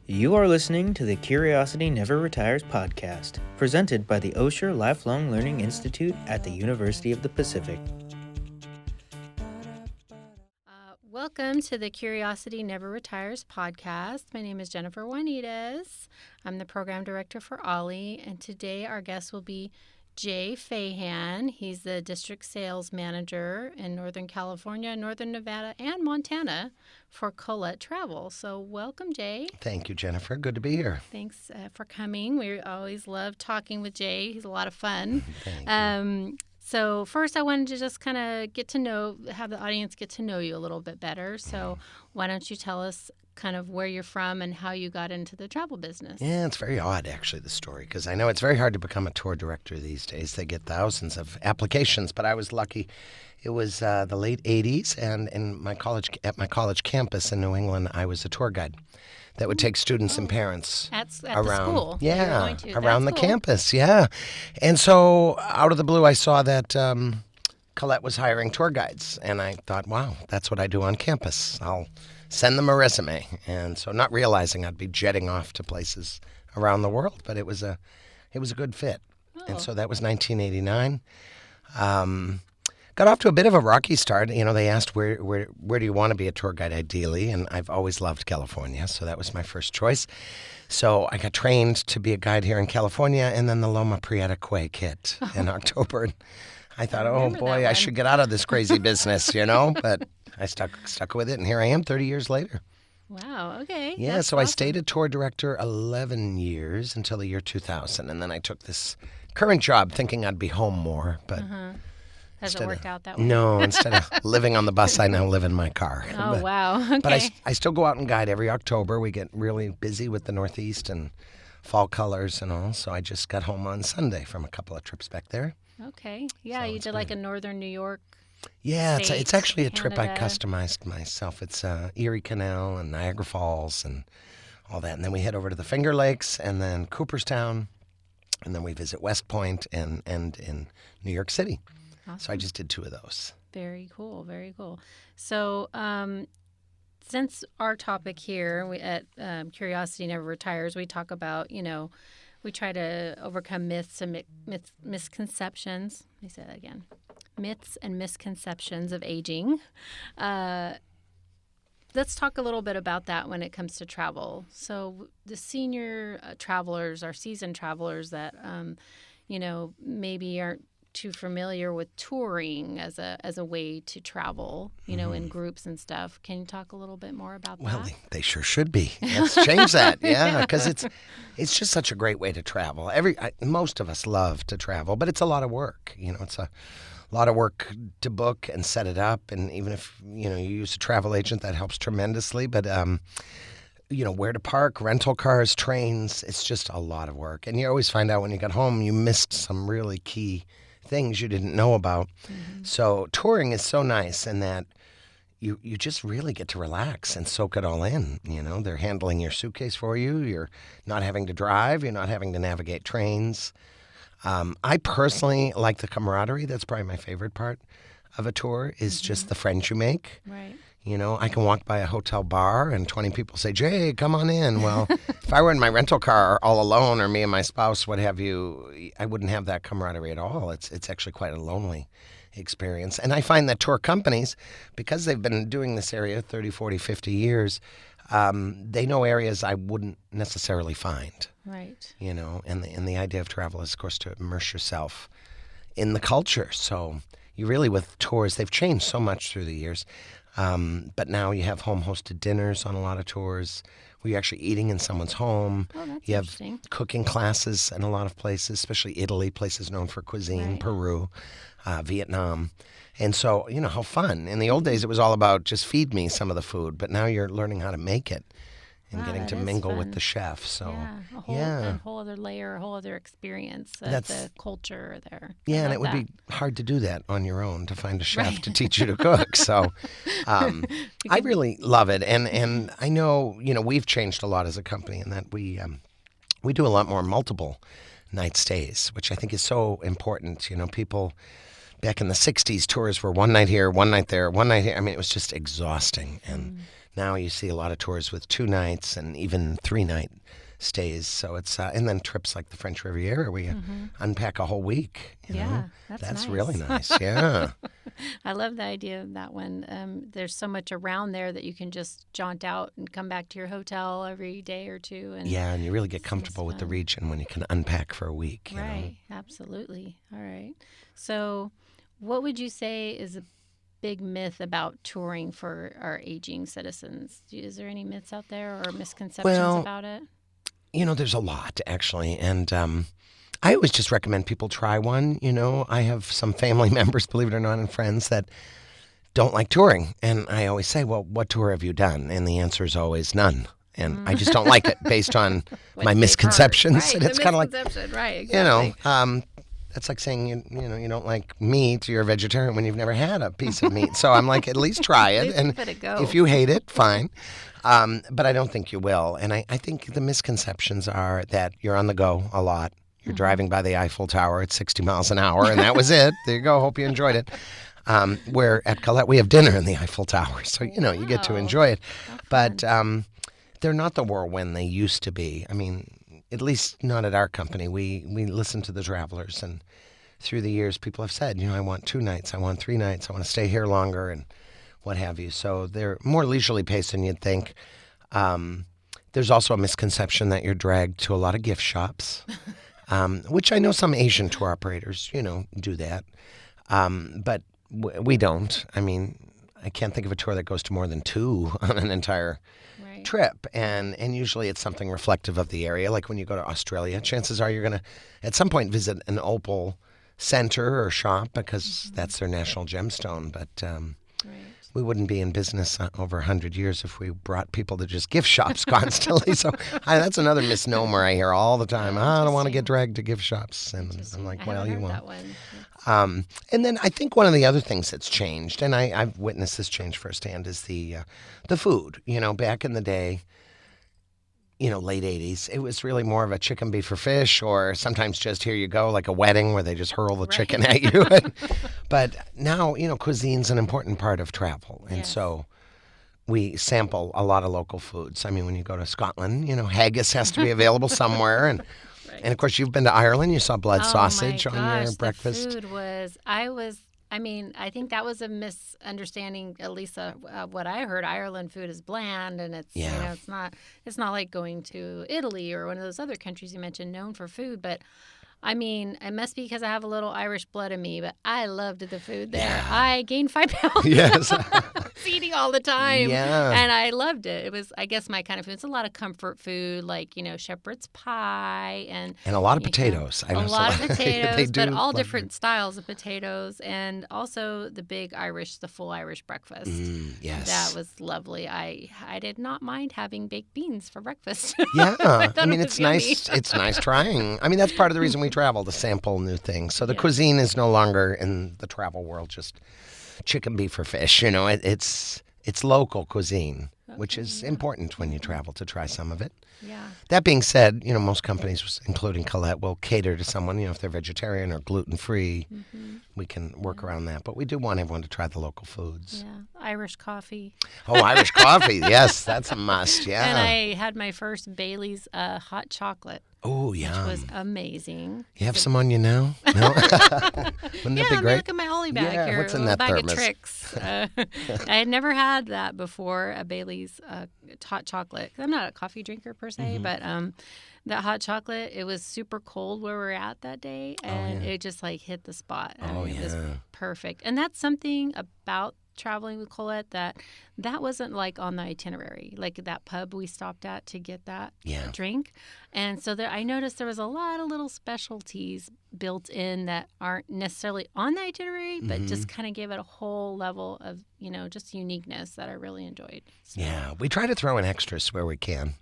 You are listening to the Curiosity Never Retires podcast, presented by the Osher Lifelong Learning Institute at the University of the Pacific. Welcome to the Curiosity Never Retires podcast. My name is Jennifer Juanitas. I'm the program director for OLLI, and today our guest will be Jay Fehan. He's the district sales manager in Northern California, Northern Nevada, and Montana for Collette Travel. So welcome, Jay. Thank you, Jennifer. Good to be here. Thanks for coming. We always love talking with Jay. He's a lot of fun. Thank you. So first I wanted to just kind of have the audience get to know you a little bit better. So why don't you tell us kind of where you're from and how you got into the travel business? Yeah, it's very odd, actually, the story, because I know it's very hard to become a tour director these days. They get thousands of applications, but I was lucky. It was the late 80s, and at my college campus in New England, I was a tour guide that would take students and parents at around the school. Yeah, around the campus, yeah. And so out of the blue, I saw that Collette was hiring tour guides, and I thought, wow, that's what I do on campus. I'll send them a resume. And so not realizing I'd be jetting off to places around the world, but it was a good fit. Oh. And so that was 1989. Got off to a bit of a rocky start. You know, they asked, where do you want to be a tour guide ideally? And I've always loved California, so that was my first choice. So I got trained to be a guide here in California, and then the Loma Prieta quake hit in October. And I thought, oh boy, I should get out of this crazy business, you know? But I stuck with it, and here I am 30 years later. Wow, okay. Yeah, That's so awesome. I stayed a tour director 11 years until the year 2000, and then I took this current job thinking I'd be home more, but... Hasn't worked out that way. No, instead of living on the bus, I now live in my car. Oh, wow. Okay. But I still go out and guide every October. We get really busy with the Northeast and fall colors and all, so I just got home on Sunday from a couple of trips back there. Okay. Yeah, So you it's did like a Northern New York. Yeah, States, it's actually a trip I Canada. customized myself. It's Erie Canal and Niagara Falls and all that. And then we head over to the Finger Lakes and then Cooperstown, and then we visit West Point and in New York City. Awesome. So I just did 2 of those. Very cool. Very cool. So since our topic here at Curiosity Never Retires, we talk about, we try to overcome myths and misconceptions. Let me say that again. Myths and misconceptions of aging. Let's talk a little bit about that when it comes to travel. So the senior travelers, our seasoned travelers that, maybe aren't too familiar with touring as a way to travel, in groups and stuff. Can you talk a little bit more about that? Well, they sure should be. Let's change that, yeah, because it's just such a great way to travel. Most of us love to travel, but it's a lot of work. It's a lot of work to book and set it up, and even if you use a travel agent, that helps tremendously. But where to park, rental cars, trains, it's just a lot of work, and you always find out when you get home you missed some really key things you didn't know about. Mm-hmm. So touring is so nice in that you just really get to relax and soak it all in. They're handling your suitcase for you. You're not having to drive. You're not having to navigate trains. I personally like the camaraderie. That's probably my favorite part of a tour is just the friends you make. Right. I can walk by a hotel bar and 20 people say, Jay, come on in. Well, if I were in my rental car all alone or me and my spouse, what have you, I wouldn't have that camaraderie at all. It's actually quite a lonely experience. And I find that tour companies, because they've been doing this area 30, 40, 50 years, they know areas I wouldn't necessarily find. Right. And the idea of travel is, of course, to immerse yourself in the culture. So you really, with tours, they've changed so much through the years. But now you have home-hosted dinners on a lot of tours where you're actually eating in someone's home. Oh, that's you have interesting. cooking classes in a lot of places, especially Italy, places known for cuisine, Right. Peru, Vietnam. And so, how fun. In the old days, it was all about just feed me some of the food, but now you're learning how to make it and Wow, getting to that is mingle fun. with the chef. So, a whole other layer, a whole other experience of the culture there. Yeah, and it would be hard to do that on your own, to find a chef to teach you to cook. So I really love it. And I know, we've changed a lot as a company in that we do a lot more multiple night stays, which I think is so important. People back in the 60s, tours were one night here, one night there, one night here. I mean, it was just exhausting. And Now you see a lot of tours with 2 nights and even 3-night stays. So it's and then trips like the French Riviera where you unpack a whole week. You know? That's That's nice. really nice. Yeah. I love the idea of that one. There's so much around there that you can just jaunt out and come back to your hotel every day or two. And Yeah, and you really get comfortable with the region when you can unpack for a week. You know? Right, absolutely. All right. So, what would you say is a big myth about touring for our aging citizens? Is there any myths out there or misconceptions about it? You know, there's a lot, actually. And I always just recommend people try one. You know, I have some family members, believe it or not, and friends that don't like touring. And I always say, well, what tour have you done? And the answer is always none. And I just don't like it based on my misconceptions. Right, and it's kind of like, right, exactly. you know, that's like saying, you don't like meat, you're a vegetarian when you've never had a piece of meat. So I'm like, at least try it. And if you hate it, fine. But I don't think you will. And I think the misconceptions are that you're on the go a lot. You're driving by the Eiffel Tower at 60 miles an hour, and that was it. There you go. Hope you enjoyed it. Where at Collette, we have dinner in the Eiffel Tower. So, you know, you get to enjoy it. But they're not the whirlwind they used to be. I mean, at least not at our company. We listen to the travelers. And through the years, people have said, you know, I want 2 nights. I want 3 nights. I want to stay here longer and what have you. So they're more leisurely paced than you'd think. There's also a misconception that you're dragged to a lot of gift shops. Which I know some Asian tour operators, you know, do that. But we don't. I mean, I can't think of a tour that goes to more than 2 on an entire trip. And usually it's something reflective of the area. Like when you go to Australia, chances are you're going to, at some point, visit an opal center or shop because that's their national gemstone. But we wouldn't be in business over 100 years if we brought people to just gift shops constantly. So that's another misnomer I hear all the time. I don't want to get dragged to gift shops. And I'm like, well, you won't. And then I think one of the other things that's changed, and I've witnessed this change firsthand, is the food. You know, back in the day, you know, late 80s, it was really more of a chicken, beef, or fish, or sometimes just here you go, like a wedding where they just hurl the chicken at you. But now, you know, cuisine's an important part of travel. And so we sample a lot of local foods. I mean, when you go to Scotland, you know, haggis has to be available somewhere. And of course, you've been to Ireland. You saw blood sausage on your breakfast. The food was, I mean, I think that was a misunderstanding. At least what I heard, Ireland food is bland, and it's you know, it's not like going to Italy or one of those other countries you mentioned known for food. But I mean, it must be because I have a little Irish blood in me, but I loved the food there. Yeah. I gained 5 pounds. Yes. I was eating all the time. Yeah. And I loved it. It was, I guess, my kind of food. It's a lot of comfort food, like, you know, shepherd's pie and a lot of potatoes. A lot of potatoes, but all different styles of potatoes. And also the full Irish breakfast. Yes. That was lovely. I did not mind having baked beans for breakfast. Yeah. I mean, it's nice. It's nice trying. I mean, that's part of the reason we travel, to sample new things. So the cuisine is no longer in the travel world just chicken, beef, or fish. You know, it's local cuisine, which is important when you travel to try some of it. Yeah. That being said, you know, most companies, including Collette, will cater to someone, you know, if they're vegetarian or gluten-free. We can work around that. But we do want everyone to try the local foods. Yeah. Irish coffee. Oh, Irish coffee. Yes, that's a must. Yeah. And I had my first Bailey's hot chocolate. Oh, yeah. Which was amazing. You have some on you now? No? Wouldn't that be great? Look at my OLLI bag here. What's in that bag thermos? Of tricks. I had never had that before, a Bailey's hot chocolate. I'm not a coffee drinker per se, but that hot chocolate, it was super cold where we were at that day, and it just like hit the spot. I mean, it was perfect. And that's something about traveling with Collette that wasn't like on the itinerary, like that pub we stopped at to get that drink. And so I noticed there was a lot of little specialties built in that aren't necessarily on the itinerary, but just kind of gave it a whole level of, you know, just uniqueness that I really enjoyed. So. Yeah, we try to throw in extras where we can.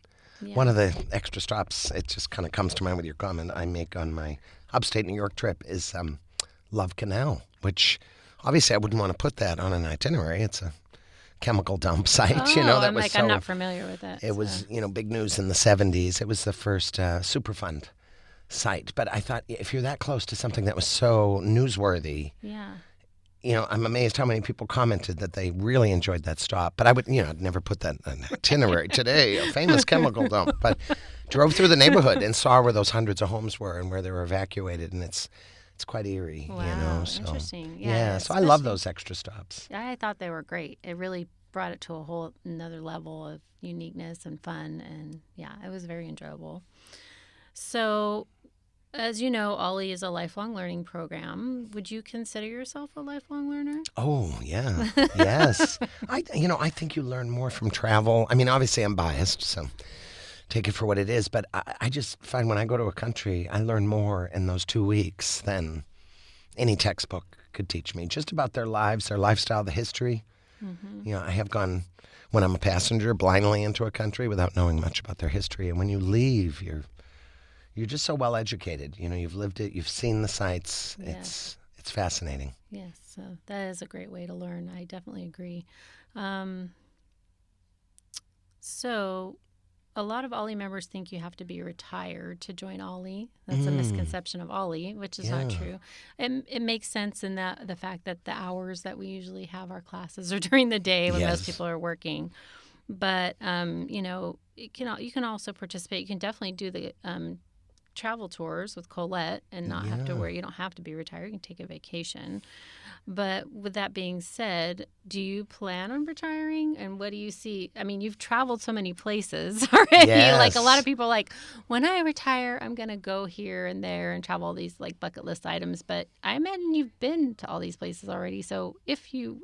Yeah. One of the extra stops, it just kind of comes to mind with your comment I make on my upstate New York trip, is Love Canal, which obviously I wouldn't want to put that on an itinerary. It's a chemical dump site, you know. That was I'm not familiar with it. It was, you know, big news in the 70s. It was the first Superfund site. But I thought if you're that close to something that was so newsworthy, I'm amazed how many people commented that they really enjoyed that stop. But I would, I'd never put that in an itinerary today, a famous chemical dump. But drove through the neighborhood and saw where those hundreds of homes were and where they were evacuated, and it's quite eerie, Wow, So, interesting. Yeah, so I love those extra stops. I thought they were great. It really brought it to a whole another level of uniqueness and fun, and yeah, it was very enjoyable. So, as you know, OLLI is a lifelong learning program. Would you consider yourself a lifelong learner? Oh, yeah. Yes. I think you learn more from travel. I mean, obviously I'm biased, so take it for what it is. But I just find when I go to a country, I learn more in those 2 weeks than any textbook could teach me. Just about their lives, their lifestyle, the history. Mm-hmm. I have gone, when I'm a passenger, blindly into a country without knowing much about their history. And when you leave, you're just so well educated. You've lived it. You've seen the sights. Yes. It's fascinating. Yes, so that is a great way to learn. I definitely agree. So a lot of OLLI members think you have to be retired to join OLLI. That's a misconception of OLLI, which is not true. It makes sense in that the fact that the hours that we usually have our classes are during the day when most people are working. But you can also participate. You can definitely do the travel tours with Collette and not have to worry. You don't have to be retired. You can take a vacation. But with that being said, do you plan on retiring? And what do you see? I mean, you've traveled so many places already. Yes. Like a lot of people are like, when I retire, I'm going to go here and there and travel all these like bucket list items. But I imagine you've been to all these places already. So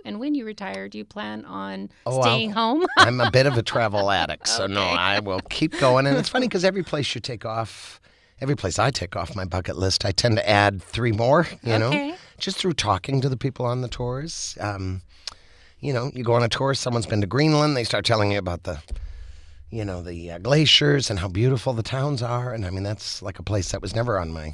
when you retire, do you plan on staying home? I'm a bit of a travel addict. So no, I will keep going. And it's funny because every place I take off my bucket list, I tend to add 3 more, just through talking to the people on the tours. You go on a tour, someone's been to Greenland, they start telling you about the glaciers and how beautiful the towns are. And I mean, that's like a place that was never on my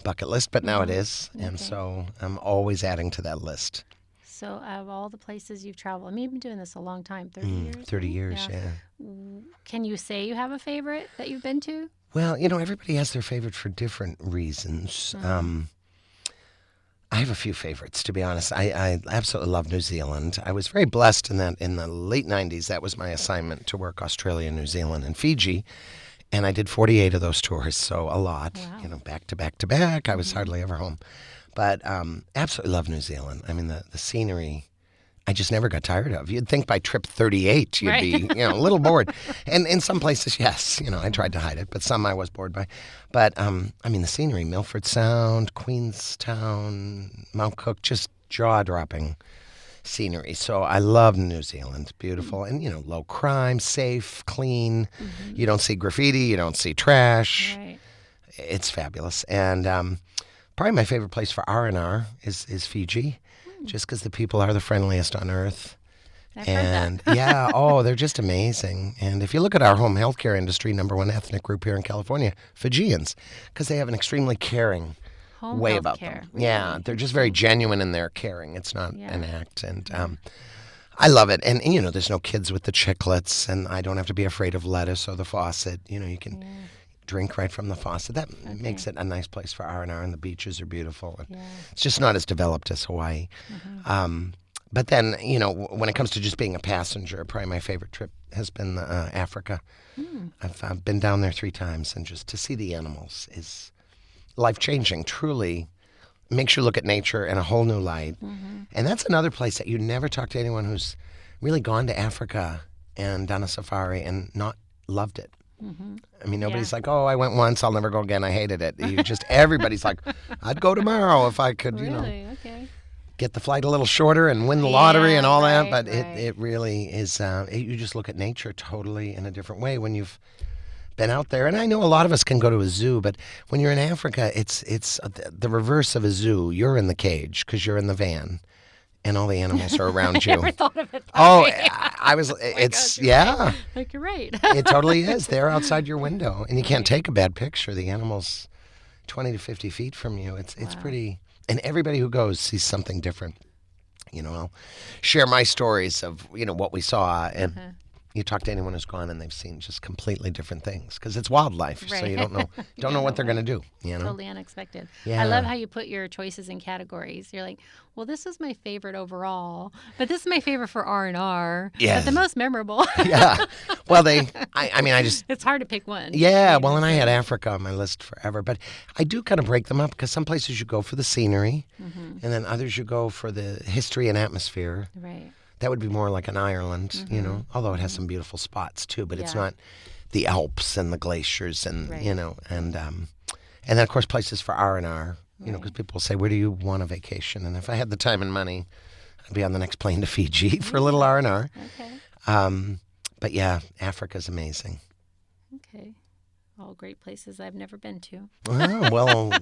bucket list, but now it is. Okay. And so I'm always adding to that list. So of all the places you've traveled, I mean, you've been doing this a long time, 30 years? 30 years, yeah. Can you say you have a favorite that you've been to? Well, everybody has their favorite for different reasons. I have a few favorites, to be honest. I absolutely love New Zealand. I was very blessed in that in the late 90s, that was my assignment to work Australia, New Zealand, and Fiji. And I did 48 of those tours, so a lot, back to back to back. I was hardly ever home. But absolutely love New Zealand. I mean, the scenery, I just never got tired of. You'd think by trip 38 you'd be, a little bored. And in some places, yes, I tried to hide it, but some I was bored by. But, I mean, the scenery, Milford Sound, Queenstown, Mount Cook, just jaw-dropping scenery. So I love New Zealand. Beautiful. And, low crime, safe, clean. Mm-hmm. You don't see graffiti. You don't see trash. Right. It's fabulous. And probably my favorite place for R&R is Fiji. Just because the people are the friendliest on earth. I've heard that. They're just amazing. And if you look at our home healthcare industry, number 1 ethnic group here in California, Fijians, because they have an extremely caring way about them. Really? Yeah, they're just very genuine in their caring. It's not an act. And I love it. And, there's no kids with the chiclets, and I don't have to be afraid of lettuce or the faucet. You can drink right from the faucet. That makes it a nice place for R&R, and the beaches are beautiful. And it's just not as developed as Hawaii. Mm-hmm. But then, when it comes to just being a passenger, probably my favorite trip has been Africa. I've been down there 3 times, and just to see the animals is life-changing. Truly makes you look at nature in a whole new light. Mm-hmm. And that's another place that you never talk to anyone who's really gone to Africa and done a safari and not loved it. Mm-hmm. I mean, nobody's like, I went once, I'll never go again, I hated it. Everybody's like, I'd go tomorrow if I could, get the flight a little shorter and win the lottery and all that. But it really is, you just look at nature totally in a different way when you've been out there. And I know a lot of us can go to a zoo, but when you're in Africa, it's the reverse of a zoo. You're in the cage because you're in the van. And all the animals are around you. I never thought of it that way. I was, Like, you're right. It totally is. They're outside your window. And you can't take a bad picture. The animal's 20 to 50 feet from you. It's pretty, and everybody who goes sees something different. I'll share my stories of, what we saw. And you talk to anyone who's gone and they've seen just completely different things because it's wildlife, so you don't know what they're going to do. Totally unexpected. Yeah. I love how you put your choices in categories. You're like, well, this is my favorite overall, but this is my favorite for R&R. Yeah. But the most memorable. Yeah. Well, I just. It's hard to pick one. Yeah. Well, and I had Africa on my list forever, but I do kind of break them up because some places you go for the scenery, and then others you go for the history and atmosphere. Right. That would be more like an Ireland, although it has some beautiful spots too, but it's not the Alps and the glaciers and, and then of course places for R&R, because people say, where do you want a vacation? And if I had the time and money, I'd be on the next plane to Fiji for a little R&R. Okay. But yeah, Africa's amazing. Okay. All great places I've never been to. Oh, well,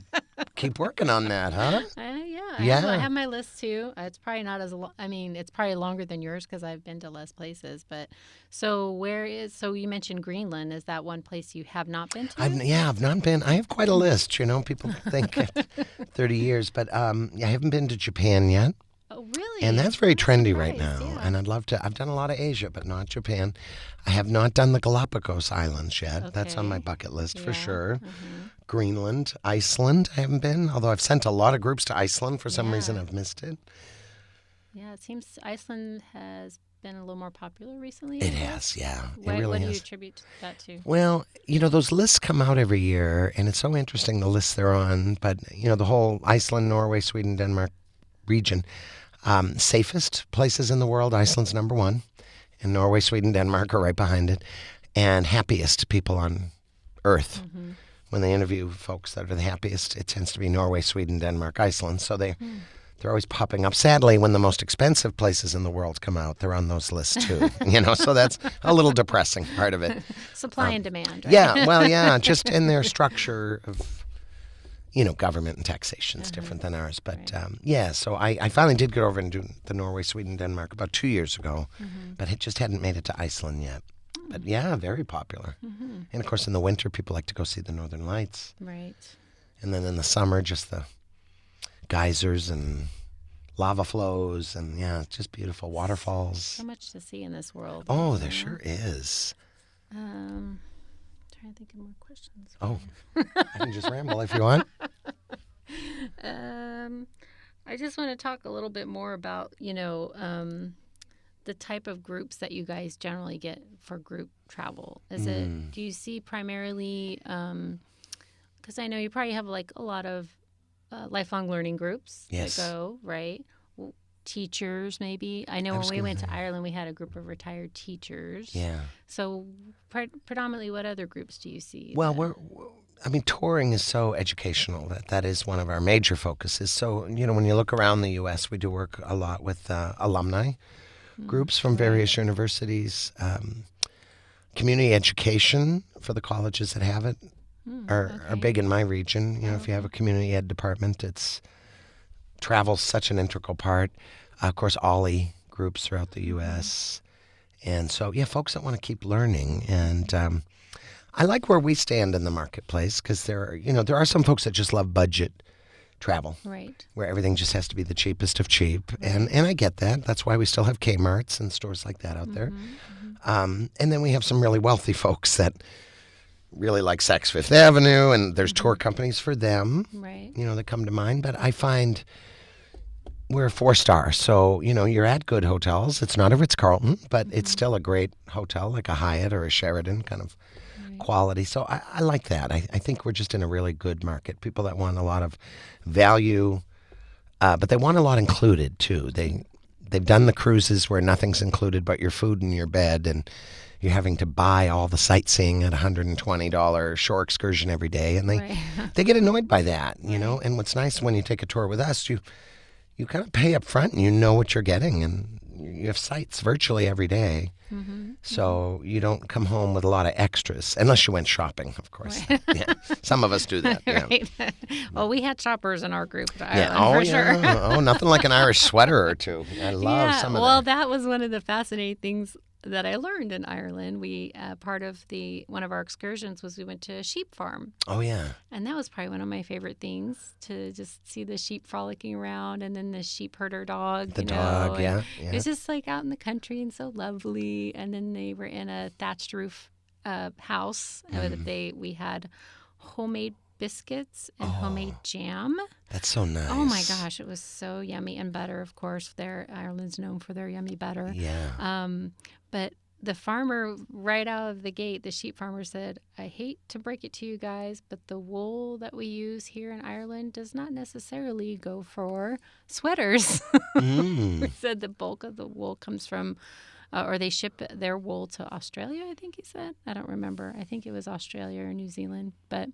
keep working on that, huh? I have my list too. It's probably not as it's probably longer than yours because I've been to less places. But so you mentioned Greenland. Is that one place you have not been to? I've not been. I have quite a list. People think 30 years, but I haven't been to Japan yet. Oh, really? And that's very trendy right now. Yeah. And I'd love to. I've done a lot of Asia, but not Japan. I have not done the Galapagos Islands yet. Okay. That's on my bucket list for sure. Mm-hmm. Greenland, Iceland, I haven't been. Although I've sent a lot of groups to Iceland. For some reason, I've missed it. Yeah, it seems Iceland has been a little more popular recently. It has, yeah. What do you attribute that to? Well, those lists come out every year, and it's so interesting the lists they're on. But, the whole Iceland, Norway, Sweden, Denmark region. Safest places in the world, Iceland's number one, and Norway, Sweden, Denmark are right behind it, and happiest people on Earth. Mm-hmm. When they interview folks that are the happiest, it tends to be Norway, Sweden, Denmark, Iceland. So they're always popping up. Sadly, when the most expensive places in the world come out, they're on those lists too. So that's a little depressing part of it. Supply and demand, right? Yeah, well, yeah, just in their structure of government and taxation is different than ours. But so I finally did get over and do the Norway, Sweden, Denmark about 2 years ago, but it just hadn't made it to Iceland yet. But yeah, very popular. Mm-hmm. And of course, in the winter, people like to go see the Northern Lights. Right. And then in the summer, just the geysers and lava flows and it's just beautiful waterfalls. So much to see in this world. Oh, there sure is. Trying to think of more questions. Oh, I can just ramble if you want. I just want to talk a little bit more about, the type of groups that you guys generally get for group travel. Do you see primarily, because I know you probably have like a lot of lifelong learning groups that go, right? Teachers, maybe. I know when we went to Ireland, we had a group of retired teachers. Yeah. So predominantly, what other groups do you see? Well, touring is so educational that is one of our major focuses. So, when you look around the U.S., we do work a lot with alumni groups from various universities. Community education for the colleges that have it are big in my region. If you have a community ed department, travel's such an integral part. Of course, OLLI groups throughout the U.S. And so, folks that want to keep learning. And I like where we stand in the marketplace because there are some folks that just love budget travel. Right. Where everything just has to be the cheapest of cheap. Right. And I get that. That's why we still have Kmart's and stores like that out there. And then we have some really wealthy folks that really like Saks Fifth Avenue, and there's tour companies for them, right? That come to mind. But I find we're a 4-star, so you're at good hotels. It's not a Ritz-Carlton, but it's still a great hotel, like a Hyatt or a Sheraton kind of quality. So I like that. I think we're just in a really good market. People that want a lot of value, but they want a lot included too. They've done the cruises where nothing's included but your food and your bed, and you're having to buy all the sightseeing at $120 shore excursion every day, and they get annoyed by that, And what's nice when you take a tour with us, you kind of pay up front and you know what you're getting, and you have sights virtually every day. Mm-hmm. So you don't come home with a lot of extras, unless you went shopping, of course. Right. Yeah, some of us do that. Yeah. Right. Well, we had shoppers in our group to Ireland, sure. Oh, nothing like an Irish sweater or two. I love some of that. Well, that was one of the fascinating things that I learned in Ireland. We part of one of our excursions was we went to a sheep farm. Oh, yeah. And that was probably one of my favorite things, to just see the sheep frolicking around, and then the sheep herder dog. The dog, yeah. It was just like out in the country and so lovely. And then they were in a thatched roof house. We had homemade biscuits and homemade jam. That's so nice. Oh my gosh, it was so yummy. And butter, of course. Ireland's known for their yummy butter. Yeah. But the farmer, right out of the gate, the sheep farmer said, I hate to break it to you guys, but the wool that we use here in Ireland does not necessarily go for sweaters. He said the bulk of the wool comes from, or they ship their wool to Australia, I think he said. I don't remember. I think it was Australia or New Zealand. But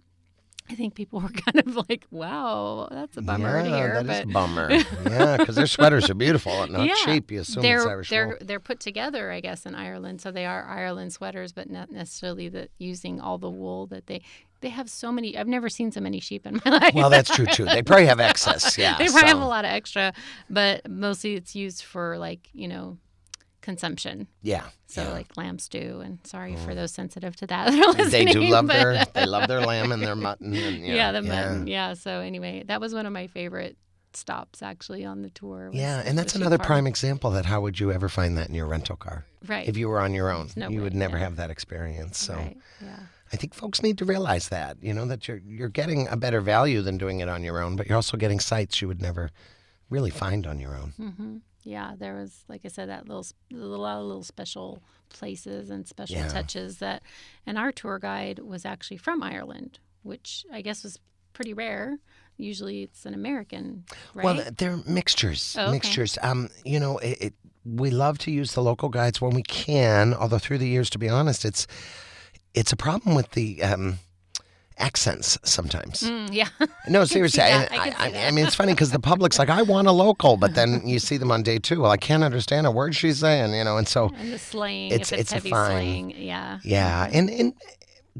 I think people were kind of like, wow, that's a bummer to hear. That is a bummer. Yeah, because their sweaters are beautiful and not cheap. You assume it's Irish wool. They're put together, I guess, in Ireland. So they are Ireland sweaters, but not necessarily using all the wool that they have so many. I've never seen so many sheep in my life. Well, that's true, too. They probably have excess, yeah. They probably have a lot of extra, but mostly it's used for, consumption. Yeah. So like lamb stew, and sorry for those sensitive to that. They do love they love their lamb and their mutton. And, the mutton. Yeah. So anyway, that was one of my favorite stops actually on the tour. And that's another prime example that how would you ever find that in your rental car? Right. If you were on your own, you would never have that experience. So I think folks need to realize that, that you're getting a better value than doing it on your own, but you're also getting sights you would never really find on your own. Mm-hmm. Yeah, there was, like I said, a lot of little special places and special touches that, and our tour guide was actually from Ireland, which I guess was pretty rare. Usually it's an American, right? Well, they're mixtures. Oh, okay. Mixtures. We love to use the local guides when we can, although through the years, to be honest, it's a problem with the accents sometimes. Yeah. No, seriously. I mean, it's funny because the public's like, I want a local, but then you see them on day 2. Well, I can't understand a word she's saying, and so. And the slang, if it's heavy slang, yeah. Yeah, and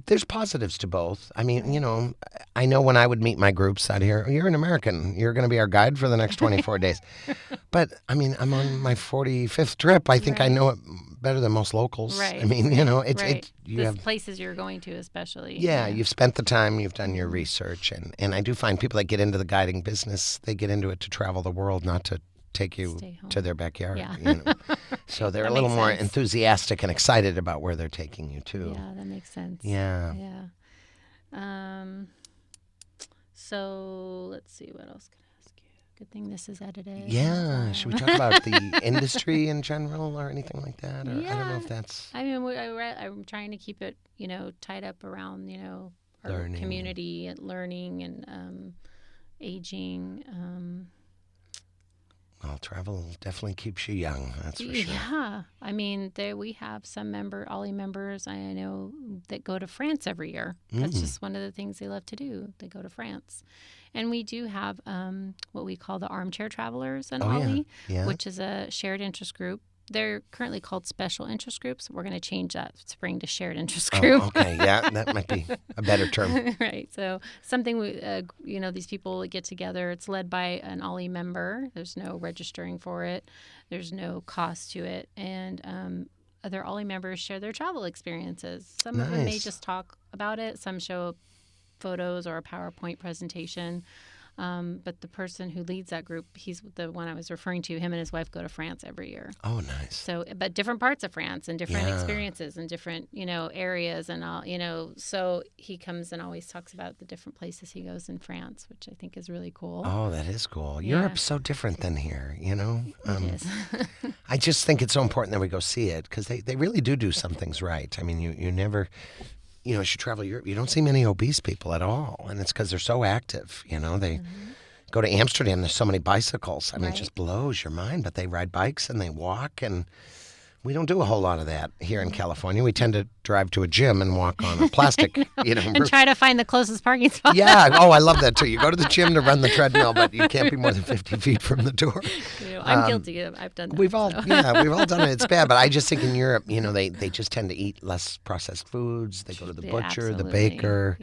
there's positives to both. I mean, I know when I would meet my groups out here, you're an American. You're going to be our guide for the next 24 days. But, I mean, I'm on my 45th trip. I think I know it better than most locals. Right. I mean, you have places you're going to, especially. Yeah, you've spent the time, you've done your research, and I do find people that get into the guiding business, they get into it to travel the world, not to take you to their backyard. Yeah. So they're a little more enthusiastic and excited about where they're taking you too. Yeah, that makes sense. Yeah. Yeah. So let's see, what else can I ask you? Good thing this is edited. Yeah. Should we talk about the industry in general or anything like that? Or I don't know if that's. I mean, I'm trying to keep it, tied up around, our learning. community and learning and aging. Well, travel definitely keeps you young, that's for sure. Yeah. I mean, we have some OLLI members I know that go to France every year. That's just one of the things they love to do. They go to France. And we do have what we call the Armchair Travelers in OLLI, which is a shared interest group. They're currently called special interest groups. We're going to change that spring to shared interest group. Oh, okay, yeah, that might be a better term. Right. So something these people get together. It's led by an OLLI member. There's no registering for it. There's no cost to it, and other OLLI members share their travel experiences. Some of them may just talk about it. Some show photos or a PowerPoint presentation. But the person who leads that group, he's the one I was referring to. Him and his wife go to France every year. Oh, nice. So, but different parts of France and different experiences and different, areas and all, so he comes and always talks about the different places he goes in France, which I think is really cool. Oh, that is cool. Europe's so different than here, It is. I just think it's so important that we go see it because they really do some things right. I mean, you never... as you travel Europe, you don't see many obese people at all. And it's because they're so active. They go to Amsterdam, there's so many bicycles. I mean, it just blows your mind. But they ride bikes and they walk. And we don't do a whole lot of that here in California. We tend to drive to a gym and walk on a plastic, and try to find the closest parking spot. Yeah. Oh, I love that, too. You go to the gym to run the treadmill, but you can't be more than 50 feet from the door. I'm guilty of I've done that. We've all done it. It's bad. But I just think in Europe, they just tend to eat less processed foods. They go to the butcher, the baker,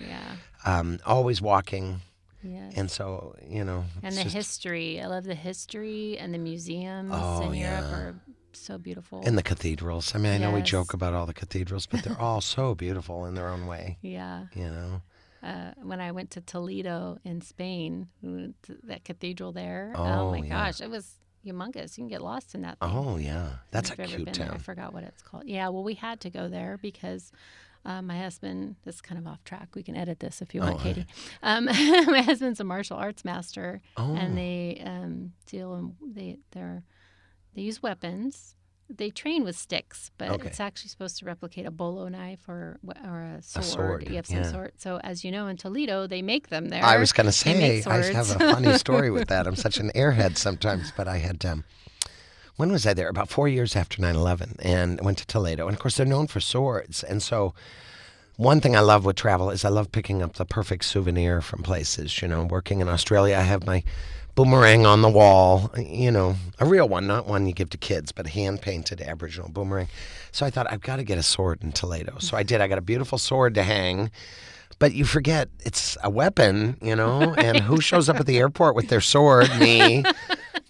always walking. Yes. And so, And the history. I love the history and the museums in Europe are so beautiful. And the cathedrals. I mean, I know we Yes. joke about all the cathedrals, but they're all so beautiful in their own way. Yeah. You know. When I went to Toledo in Spain, that cathedral there. Oh, my yeah. gosh, it was humongous. You can get lost in that thing. Oh yeah, that's a If you've ever cute been there. I town. forgot what it's called. Yeah, well, we had to go there because my husband, this is kind of off track. We can edit this if you want, Katie. My husband's a martial arts master, and they they use weapons. They train with sticks, but it's actually supposed to replicate a bolo knife or a sword. A sword, You have some yeah. sort. So as you know, in Toledo, they make them there. I was going to They make say, I have a swords. funny story with that. I'm such an airhead sometimes, but I had, when was I there? About 4 years after 9/11, and went to Toledo. And of course, they're known for swords. And so one thing I love with travel is I love picking up the perfect souvenir from places. You know, working in Australia, I have my boomerang on the wall, you know, a real one, not one you give to kids, but a hand-painted Aboriginal boomerang. So I thought, I've got to get a sword in Toledo. So I did. I got a beautiful sword to hang. But you forget it's a weapon, you know, and who shows up at the airport with their sword? Me.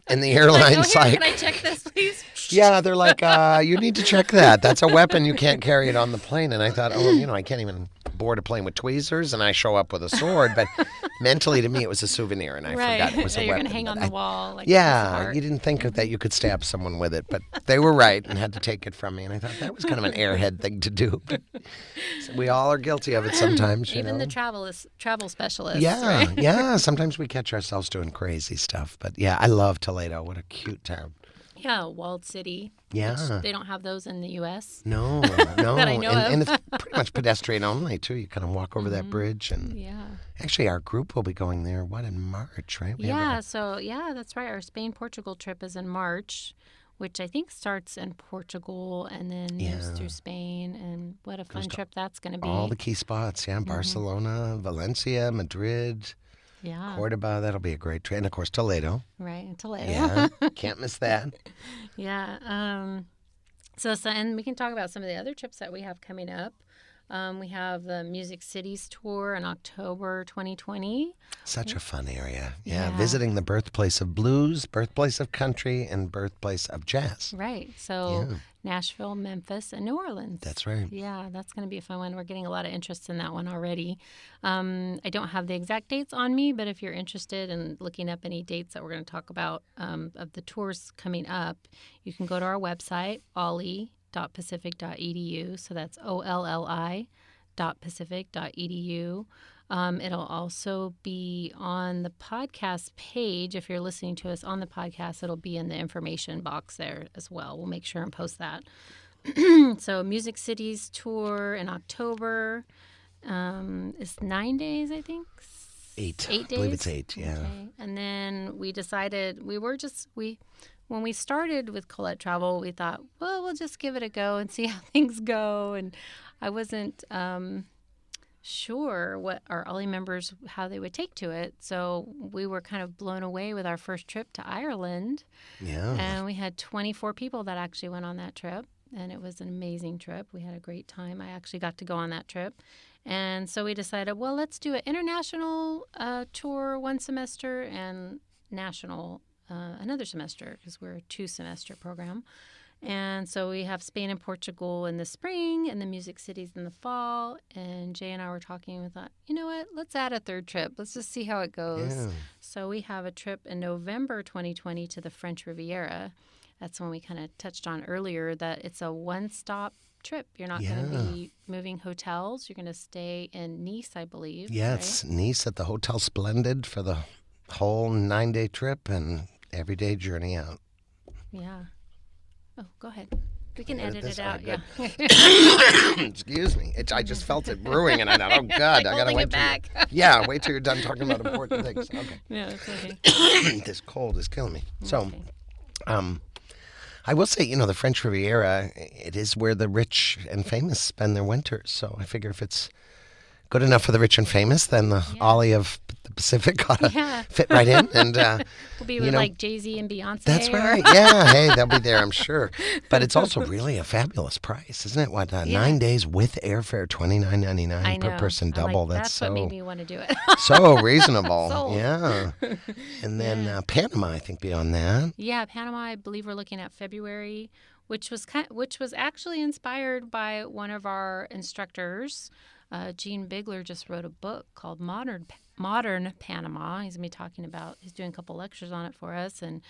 And the airline's like, Can I check this, please? yeah, they're like, you need to check that. That's a weapon. You can't carry it on the plane. And I thought, I can't even board a plane with tweezers, and I show up with a sword. But mentally, to me, it was a souvenir, and I forgot it was a You're weapon. gonna hang on But the wall. Like yeah, you didn't think that you could stab someone with it, but they were right and had to take it from me. And I thought that was kind of an airhead thing to do. But we all are guilty of it sometimes, you Even know. the travel specialists. Yeah, right? yeah. Sometimes we catch ourselves doing crazy stuff. But yeah, I love Toledo. What a cute town. Yeah, walled city. Yeah. Which they don't have those in the U.S. No. That I know and of. it's pretty much pedestrian only, too. You kind of walk over that bridge. And Yeah. actually, our group will be going there, in March, right? We have That's right. Our Spain-Portugal trip is in March, which I think starts in Portugal and then moves through Spain. And what a fun trip that's going to be. all the key spots, yeah. Barcelona, Valencia, Madrid, Yeah. Cordoba. That'll be a great trip. And, of course, Toledo. Right, in Toledo. Yeah, can't miss that. Yeah. So, and we can talk about some of the other trips that we have coming up. We have the Music Cities tour in October 2020. Such a fun area. Yeah, Yeah. visiting the birthplace of blues, birthplace of country, and birthplace of jazz. Right. So Yeah. Nashville, Memphis, and New Orleans. That's right. Yeah, that's going to be a fun one. We're getting a lot of interest in that one already. I don't have the exact dates on me, but if you're interested in looking up any dates that we're going to talk about of the tours coming up, you can go to our website, olli.pacific.edu. So that's olli.pacific.edu. It'll also be on the podcast page. If you're listening to us on the podcast, it'll be in the information box there as well. We'll make sure and post that. So Music Cities tour in October is 9 days, I think. 8. 8 days? I believe it's 8, yeah. Okay. And then we decided when we started with Collette Travel, we thought, well, we'll just give it a go and see how things go. And I wasn't sure what our OLLI members, how they would take to it. So we were kind of blown away with our first trip to Ireland. Yeah. And we had 24 people that actually went on that trip. And it was an amazing trip. We had a great time. I actually got to go on that trip. And so we decided, well, let's do an international tour one semester and national another semester because we're a 2-semester program. And so we have Spain and Portugal in the spring and the Music Cities in the fall. And Jay and I were talking and we thought, you know what, let's add a third trip. Let's just see how it goes. Yeah. So we have a trip in November 2020 to the French Riviera. That's when we kind of touched on earlier that it's a one-stop trip. You're not going to be moving hotels. You're going to stay in Nice, I believe. Yeah, it's Nice at the Hotel Splendid for the whole 9-day trip and everyday journey out. Yeah. Oh, go ahead. We can Edit edit this it out. out, Yeah. Excuse me. I just felt it brewing, and I thought, oh, God, Like I got to holding wait it back. Yeah, wait till you're done talking about important things. Okay. No, it's okay. This cold is killing me. So, Okay. I will say, the French Riviera, it is where the rich and famous spend their winters. So I figure if it's good enough for the rich and famous, then the OLLI of the Pacific ought to fit right in. And We'll be with like Jay-Z and Beyonce. that's or- right. Yeah, hey, they'll be there, I'm sure. But it's also really a fabulous price, isn't it? What, 9 days with airfare, $29.99 per person, double. That's what made me want to do it. so reasonable. Sold. Yeah. And then Panama, I think, beyond that. Yeah, Panama, I believe we're looking at February. which was actually inspired by one of our instructors. Gene Bigler just wrote a book called Modern Panama. He's gonna be he's doing a couple lectures on it for us, and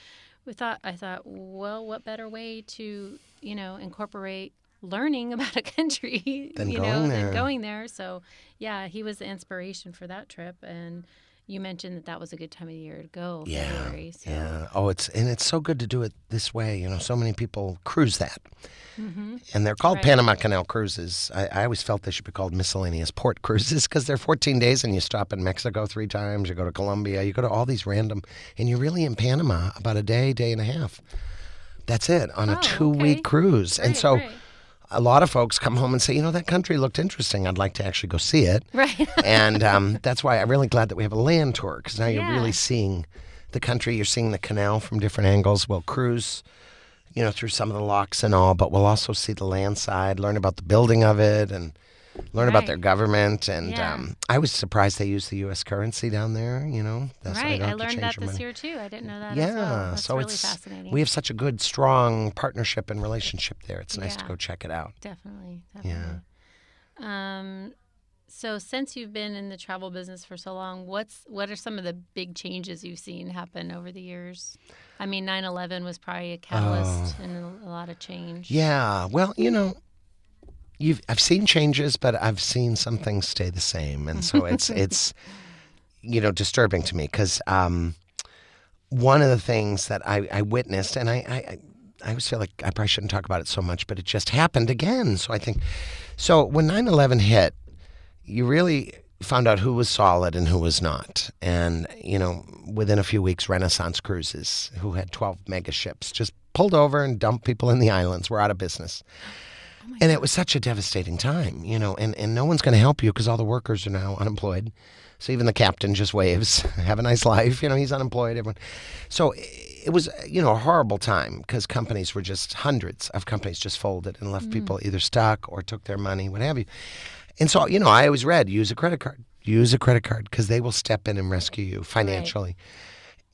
I thought, well, what better way to incorporate learning about a country Than going there. So yeah, he was the inspiration for that trip, and you mentioned that was a good time of year to go. Yeah, February, so. yeah. Oh, it's so good to do it this way. So many people cruise that. And they're called Panama Canal cruises. I always felt they should be called miscellaneous port cruises because they're 14 days and you stop in Mexico 3 times, you go to Colombia, you go to all these random, and you're really in Panama about a day and a half. That's it, on a 2-week cruise. And so a lot of folks come home and say, that country looked interesting. I'd like to actually go see it. Right. And that's why I'm really glad that we have a land tour, because now you're really seeing the country. You're seeing the canal from different angles. We'll cruise through some of the locks and all, but we'll also see the land side, learn about the building of it, and learn about their government. And I was surprised they use the U.S. currency down there, That's why I learned that this year, too. I didn't know that as well. That's so really fascinating. We have such a good, strong partnership and relationship there. It's nice to go check it out. Definitely. Yeah. So since you've been in the travel business for so long, what are some of the big changes you've seen happen over the years? I mean, 9/11 was probably a catalyst and a lot of change. Yeah. Well, I've seen changes, but I've seen some things stay the same, and so it's disturbing to me because one of the things that I witnessed, and I always feel like I probably shouldn't talk about it so much, but it just happened again. So I think when 9/11 hit, you really found out who was solid and who was not. And, within a few weeks, Renaissance Cruises, who had 12 mega ships, just pulled over and dumped people in the islands. We're out of business. And it was such a devastating time, and no one's going to help you because all the workers are now unemployed. So even the captain just waves, have a nice life. He's unemployed. Everyone. So it was, a horrible time because hundreds of companies just folded and left people either stuck or took their money, what have you. And so, I always read, use a credit card because they will step in and rescue you financially.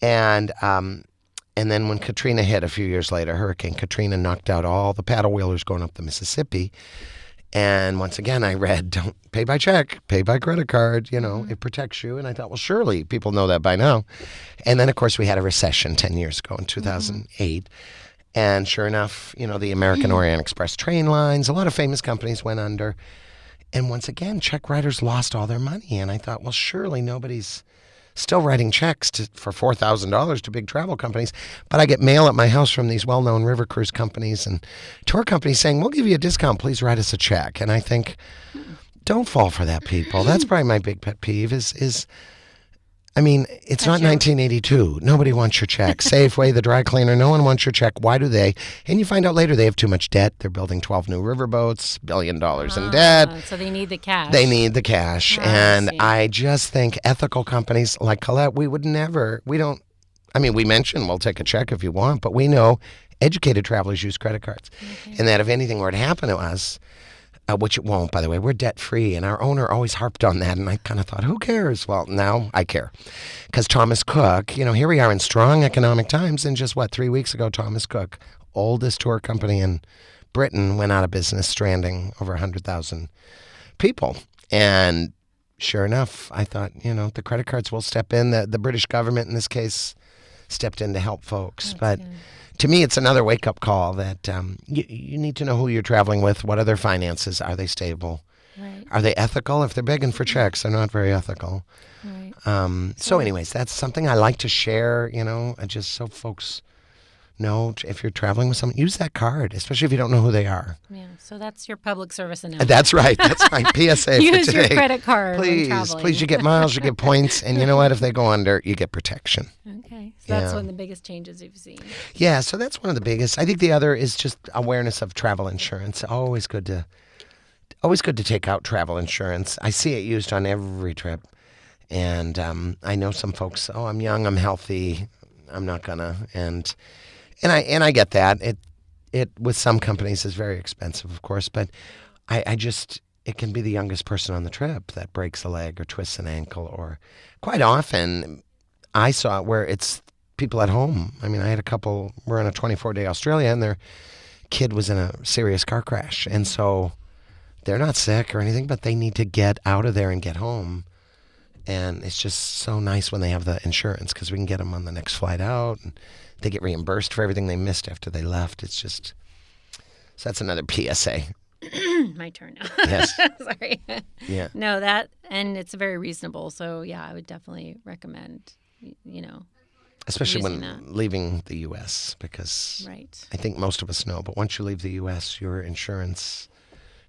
Right. And then when Katrina hit a few years later, Hurricane Katrina knocked out all the paddle wheelers going up the Mississippi. And once again, I read, don't pay by check, pay by credit card, it protects you. And I thought, well, surely people know that by now. And then, of course, we had a recession 10 years ago in 2008. And sure enough, the American Orient Express train lines, a lot of famous companies went under. And once again, check writers lost all their money. And I thought, well, surely nobody's still writing checks for $4,000 to big travel companies. But I get mail at my house from these well-known river cruise companies and tour companies saying, we'll give you a discount. Please write us a check. And I think, don't fall for that, people. That's probably my big pet peeve is it's not 1982. Nobody wants your check. Safeway, the dry cleaner, no one wants your check. Why do they? And you find out later they have too much debt. They're building 12 new riverboats, $1 billion in debt. So they need the cash. And I just think ethical companies like Collette, we mention we'll take a check if you want, but we know educated travelers use credit cards. Okay. And that if anything were to happen to us, which it won't, by the way. We're debt-free, and our owner always harped on that, and I kind of thought, who cares? Well, now I care. Because Thomas Cook, here we are in strong economic times, and just, 3 weeks ago, Thomas Cook, oldest tour company in Britain, went out of business, stranding over 100,000 people. And sure enough, I thought, the credit cards will step in. The British government, in this case, stepped in to help folks. But to me, it's another wake-up call that you need to know who you're traveling with. What are their finances? Are they stable? Right. Are they ethical? If they're begging for checks, they're not very ethical. Right. So anyways, that's something I like to share, just so folks know if you're traveling with someone, use that card, especially if you don't know who they are. Yeah, so that's your public service announcement. That's right. That's my PSA Use for today. Your credit card Please, you get miles, you get points, and you know what? If they go under, you get protection. Okay, so that's one of the biggest changes you've seen. Yeah, so that's one of the biggest. I think the other is just awareness of travel insurance. Always good to take out travel insurance. I see it used on every trip. And I know some folks, I'm young, I'm healthy, I'm not gonna. And I get that. It with some companies is very expensive, of course, but it can be the youngest person on the trip that breaks a leg or twists an ankle, or quite often I saw it where it's people at home. I mean, I had a couple, we're on a 24-day Australia, and they're kid was in a serious car crash. And so they're not sick or anything, but they need to get out of there and get home. And it's just so nice when they have the insurance because we can get them on the next flight out. And they get reimbursed for everything they missed after they left. It's just, so that's another PSA. My turn now. Yes. Sorry. Yeah. No, and it's very reasonable. So, yeah, I would definitely recommend, Especially when using that. leaving the U.S. because Right. I think most of us know, but once you leave the U.S., your insurance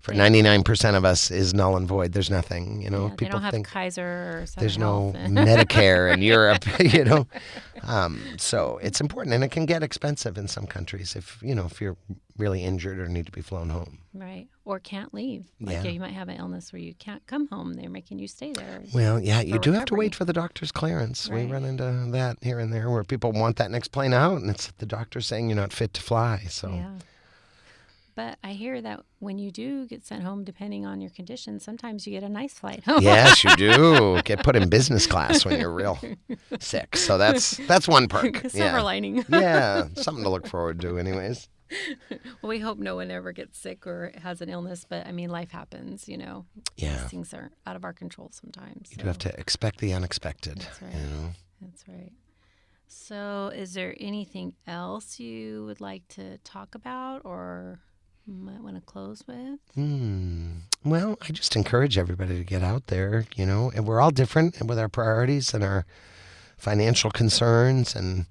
for 99% of us is null and void. There's nothing, Yeah, People they don't have think Kaiser or Southern there's no Health. Medicare in Europe, So it's important, and it can get expensive in some countries if you're really injured or need to be flown home. Right. Or can't leave. Like Yeah. you might have an illness where you can't come home. They're making you stay there. Well, yeah, you for do have to recovery. wait for the doctor's clearance. We Right. run into that here and there where people want that next plane out, and it's the doctor saying you're not fit to fly. So Yeah. But I hear that when you do get sent home, depending on your condition, sometimes you get a nice flight home. yes, you do get put in business class when you're real sick. So that's one perk. Silver lining. Yeah, something to look forward to, anyways. Well, we hope no one ever gets sick or has an illness, but I mean, life happens, Yeah. These things are out of our control sometimes. You do have to expect the unexpected. That's right. That's right. So, is there anything else you would like to talk about or might want to close with? Well, I just encourage everybody to get out there, and we're all different with our priorities and our financial concerns and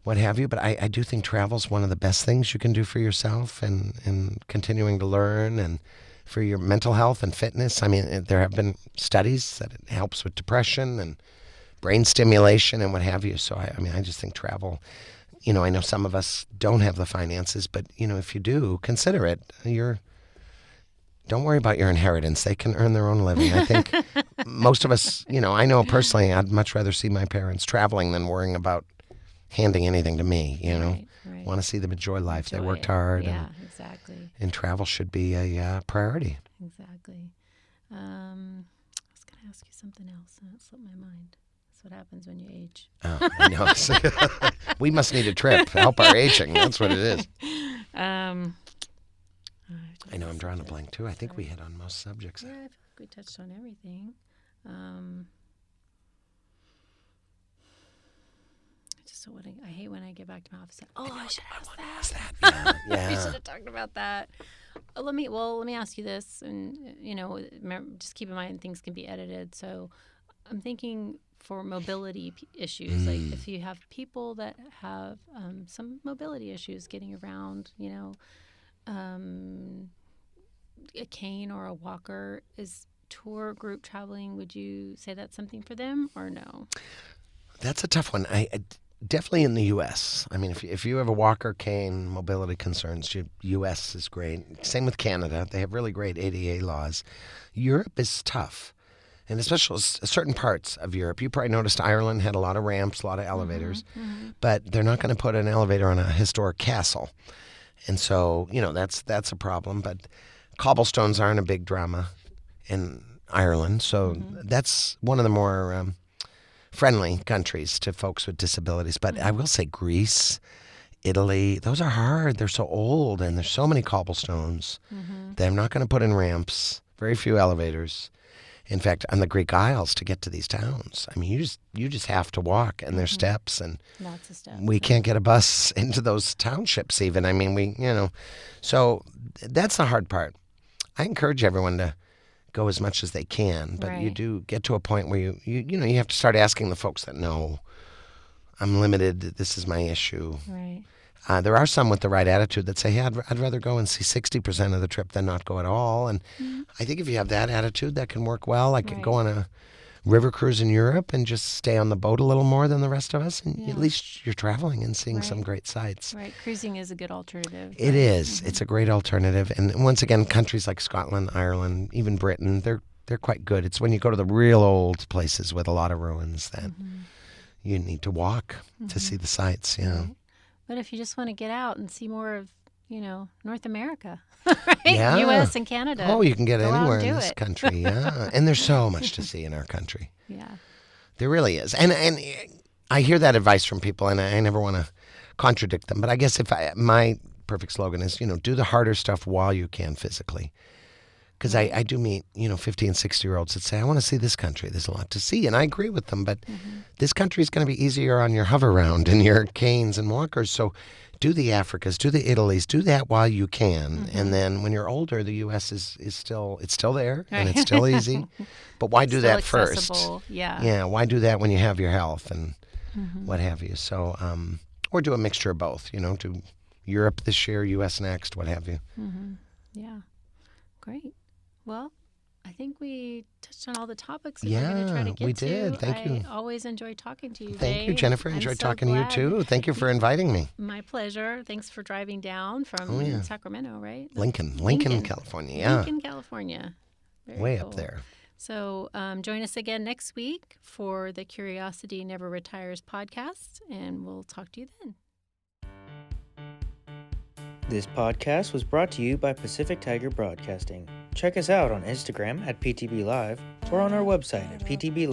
what have you. But I do think travel is one of the best things you can do for yourself and continuing to learn and for your mental health and fitness. I mean, there have been studies that it helps with depression and brain stimulation and what have you. So, I just think travel, I know some of us don't have the finances, but, if you do, consider it. Don't worry about your inheritance. They can earn their own living. I think most of us, I know personally, I'd much rather see my parents traveling than worrying about handing anything to me, Right. Want to see them enjoy life. They Enjoy worked it. hard. Yeah, exactly. And travel should be a priority. Exactly. I was going to ask you something else, and it slipped my mind. That's what happens when you age. Oh, I know. We must need a trip to help our aging. That's what it is. I know I'm drawing a blank, too. I think we hit on most subjects. Yeah, I feel like we touched on everything. I hate when I get back to my office. I should ask that. Yeah. We should have talked about that. Let me ask you this, and just keep in mind things can be edited. So, I'm thinking for mobility issues, like if you have people that have some mobility issues getting around, a cane or a walker, is tour group traveling? Would you say that's something for them or no? That's a tough one. I definitely in the U.S. I mean, if you have a walker, cane, mobility concerns, U.S. is great. Same with Canada. They have really great ADA laws. Europe is tough. And especially certain parts of Europe. You probably noticed Ireland had a lot of ramps, a lot of elevators. But they're not going to put an elevator on a historic castle. And so, that's a problem. But cobblestones aren't a big drama in Ireland. So that's one of the more friendly countries to folks with disabilities. But I will say Greece, Italy, those are hard. They're so old and there's so many cobblestones. They're not going to put in ramps, very few elevators. In fact, on the Greek Isles to get to these towns, I mean, you just have to walk, and there's steps, and Lots of steps. we can't get a bus into those townships even. I mean, so that's the hard part. I encourage everyone to go as much as they can, but you Right. do get to a point where you have to start asking the folks that know, I'm limited, this is my issue. Right. There are some with the right attitude that say, hey, I'd rather go and see 60% of the trip than not go at all. And I think if you have that attitude, that can work well. Like go on a river cruise in Europe and just stay on the boat a little more than the rest of us. And at least you're traveling and seeing some great sights. Right. Cruising is a good alternative. It is. It's a great alternative. And once again, countries like Scotland, Ireland, even Britain, they're quite good. It's when you go to the real old places with a lot of ruins that you need to walk to see the sights, Right. But if you just want to get out and see more of, North America, right? Yeah. U.S. and Canada. Oh, you can get Go out anywhere and in do this it. country, yeah. And there's so much to see in our country. Yeah. There really is. And I hear that advice from people, and I never want to contradict them. But I guess my perfect slogan is, do the harder stuff while you can physically. Because I do meet, 50 and 60-year-olds that say, I want to see this country. There's a lot to see. And I agree with them. But this country is going to be easier on your hover-round and your canes and walkers. So do the Africas, do the Italys, do that while you can. And then when you're older, the U.S. is still there and it's still easy. But why do that first? Yeah, why do that when you have your health and what have you? So, or do a mixture of both, do Europe this year, U.S. next, what have you. Yeah, great. Well, I think we touched on all the topics that Yeah, we're going to try to get we to. did. Thank you. I always enjoy talking to you, Thank Jay. you, Jennifer. I'm Enjoyed so talking to you, glad. too. Thank you for inviting me. My pleasure. Thanks for driving down from Sacramento, right? Lincoln, California. Yeah. Lincoln, California. Very Way cool. up there. So join us again next week for the Curiosity Never Retires podcast, and we'll talk to you then. This podcast was brought to you by Pacific Tiger Broadcasting. Check us out on Instagram at PTB Live or on our website at PTB